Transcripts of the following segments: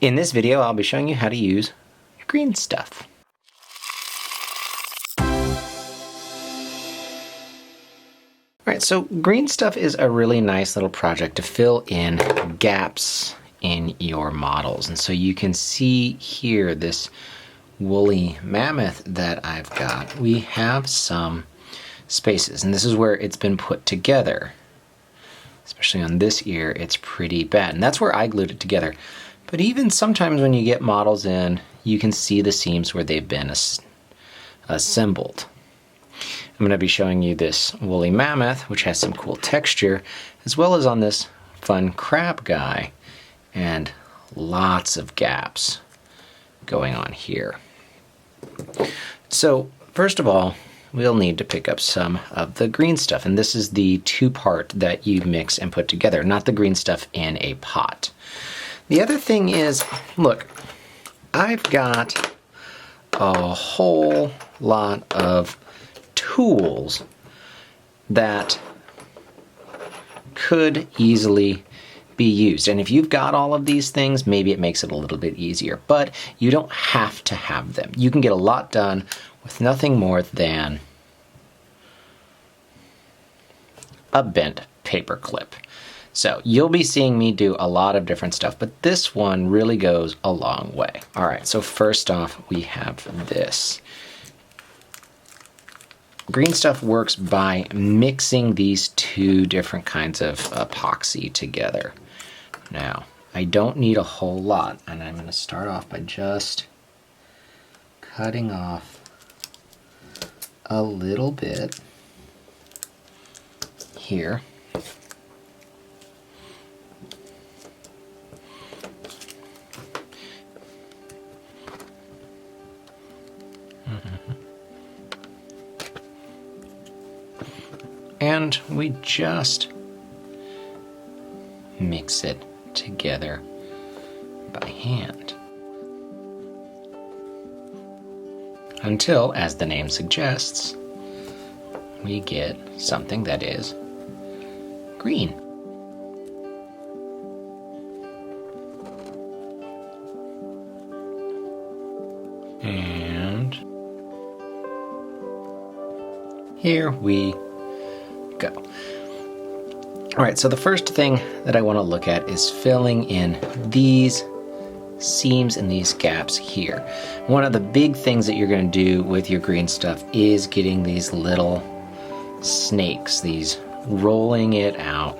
In this video, I'll be showing you how to use your green stuff. Alright, so green stuff is a really nice little project to fill in gaps in your models. And so you can see here this woolly mammoth that I've got. We have some spaces, and this is where it's been put together. Especially on this ear, it's pretty bad. And that's where I glued it together. But even sometimes when you get models in, you can see the seams where they've been assembled. I'm going to be showing you this woolly mammoth, which has some cool texture, as well as on this fun crab guy, and lots of gaps going on here. So first of all, we'll need to pick up some of the green stuff, and this is the two-part that you mix and put together, not the green stuff in a pot. The other thing is, look, I've got a whole lot of tools that could easily be used. And if you've got all of these things, maybe it makes it a little bit easier, but you don't have to have them. You can get a lot done with nothing more than a bent paper clip. So you'll be seeing me do a lot of different stuff, but this one really goes a long way. All right, so first off, we have this. Green stuff works by mixing these two different kinds of epoxy together. Now, I don't need a whole lot, and I'm going to start off by just cutting off a little bit here. And we just mix it together by hand until, as the name suggests, we get something that is green. And here we go. All right, so the first thing that I want to look at is filling in these seams and these gaps here. One of the big things that you're going to do with your green stuff is getting these little snakes, these rolling it out.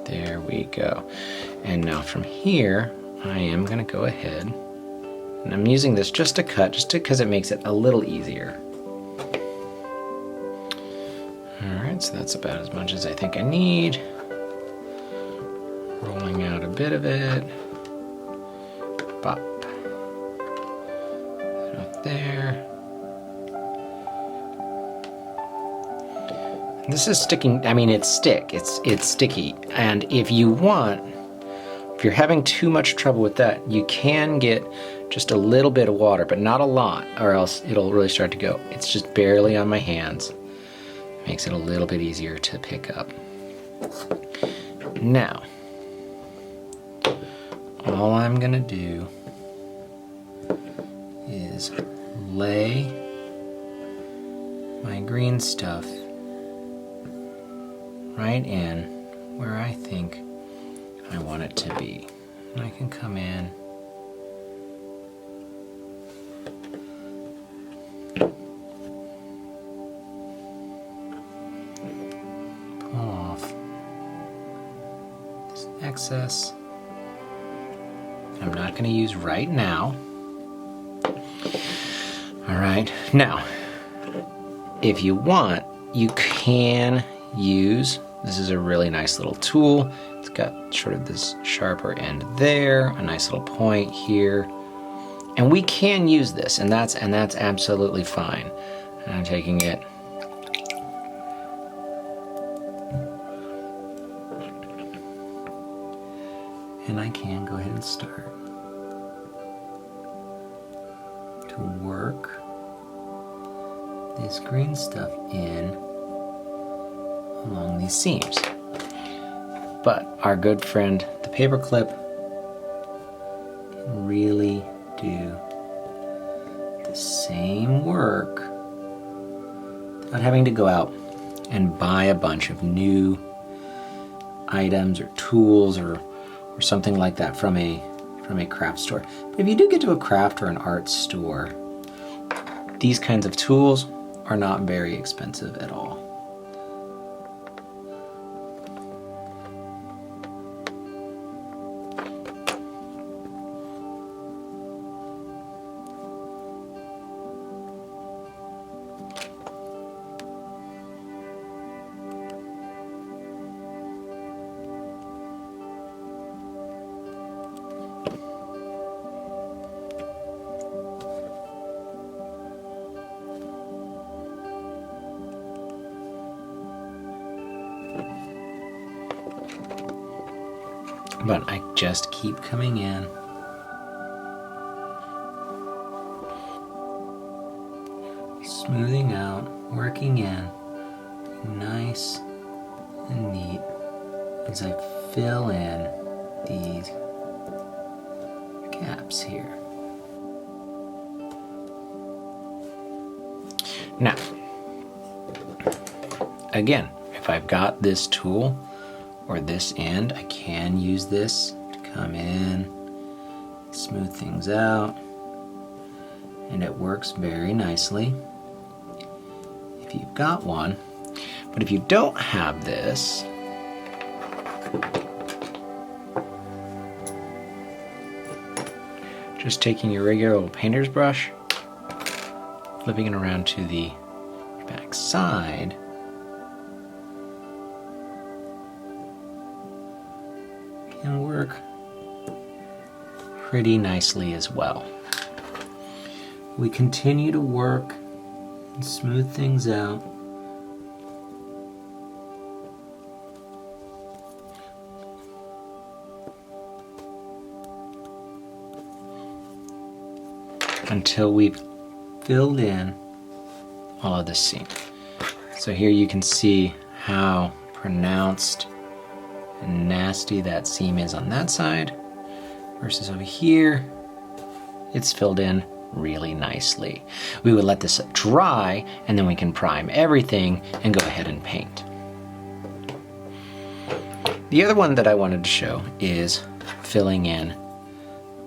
There we go. And now from here, I am going to go ahead, and I'm using this just to cut, just because it makes it a little easier. Alright, so that's about as much as I think I need. Rolling out a bit of it. Pop. Up there. This is sticking, I mean, it's sticky. And if you want, if you're having too much trouble with that, you can get just a little bit of water, but not a lot, or else it'll really start to go. It's just barely on my hands. Makes it a little bit easier to pick up. Now, all I'm gonna do is lay my green stuff right in where I think I want it to be. And I can come in pull off this excess. I'm not going to use right now. Alright, now if you want, you can use, this is a really nice little tool. It's got sort of this sharper end there, a nice little point here. And we can use this, and that's absolutely fine. And I'm taking it and I can go ahead and start to work this green stuff in along these seams. But our good friend, the paper clip, can really do the same work without having to go out and buy a bunch of new items or tools or something like that from a craft store. But if you do get to a craft or an art store, these kinds of tools are not very expensive at all. But I just keep coming in. Smoothing out, working in, nice and neat as I fill in these gaps here. Now, again, if I've got this tool or this end, I can use this to come in, smooth things out, and it works very nicely if you've got one. But if you don't have this, just taking your regular little painter's brush, flipping it around to the back side, can work pretty nicely as well. We continue to work and smooth things out. Until we've filled in all of the seam. So here you can see how pronounced and nasty that seam is on that side versus over here. It's filled in really nicely. We would let this dry and then we can prime everything and go ahead and paint. The other one that I wanted to show is filling in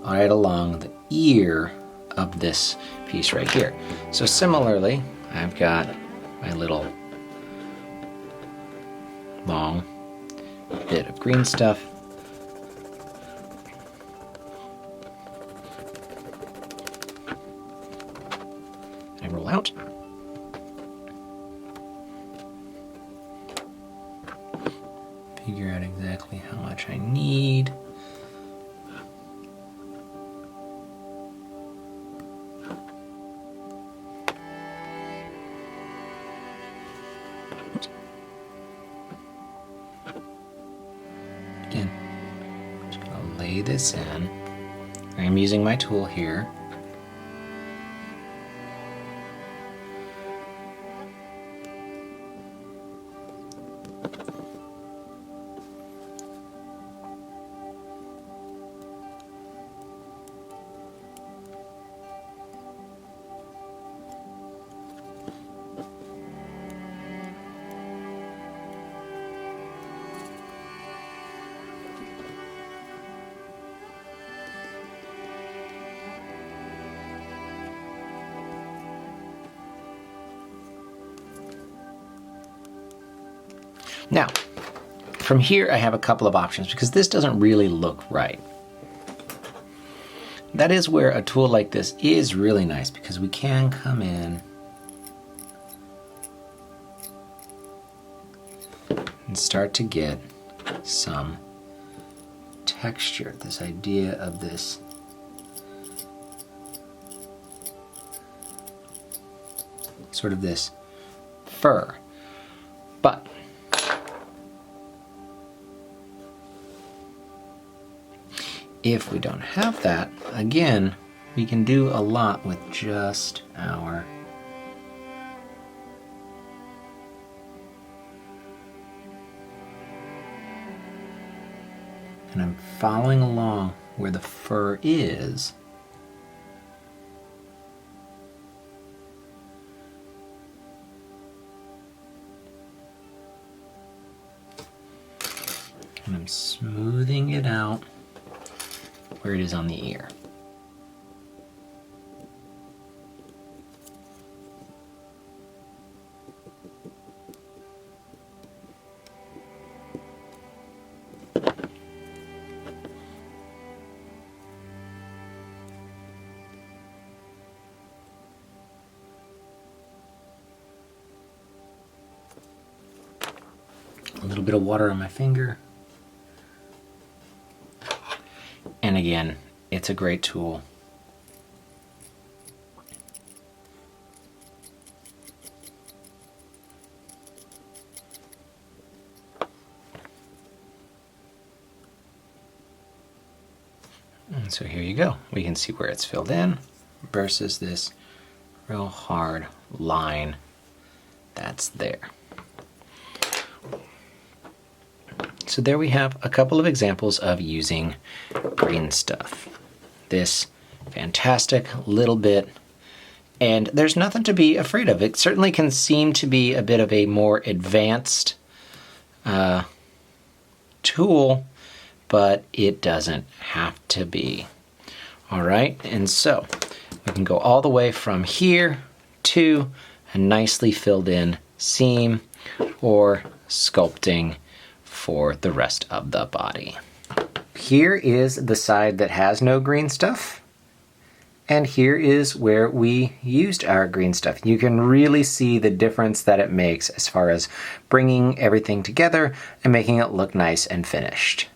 right along the ear of this piece right here. So similarly, I've got my little long bit of green stuff. I roll out. Figure out exactly how much I need. Again, I'm just going to lay this in. I'm using my tool here. Now, from here I have a couple of options because this doesn't really look right. That is where a tool like this is really nice because we can come in and start to get some texture, this idea of this sort of this fur. But if we don't have that, again, we can do a lot with just our and I'm following along where the fur is. And I'm smoothing it out where it is on the ear. A little bit of water on my finger. And again, it's a great tool. And so here you go. We can see where it's filled in versus this real hard line that's there. So there we have a couple of examples of using green stuff. This fantastic little bit, and there's nothing to be afraid of. It certainly can seem to be a bit of a more advanced tool, but it doesn't have to be. All right, and so we can go all the way from here to a nicely filled in seam or sculpting for the rest of the body. Here is the side that has no green stuff, and here is where we used our green stuff. You can really see the difference that it makes as far as bringing everything together and making it look nice and finished.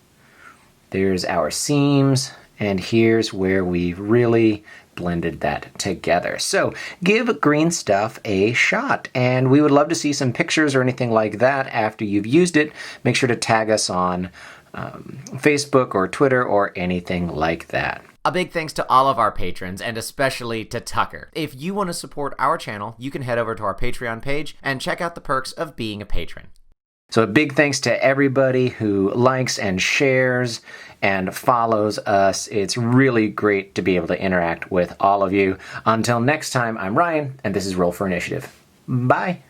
There's our seams, and here's where we really blended that together. So give green stuff a shot, and we would love to see some pictures or anything like that after you've used it. Make sure to tag us on Facebook or Twitter or anything like that. A big thanks to all of our patrons, and especially to Tucker. If you want to support our channel, you can head over to our Patreon page and check out the perks of being a patron. So a big thanks to everybody who likes and shares and follows us. It's really great to be able to interact with all of you. Until next time, I'm Ryan, and this is Roll for Initiative. Bye.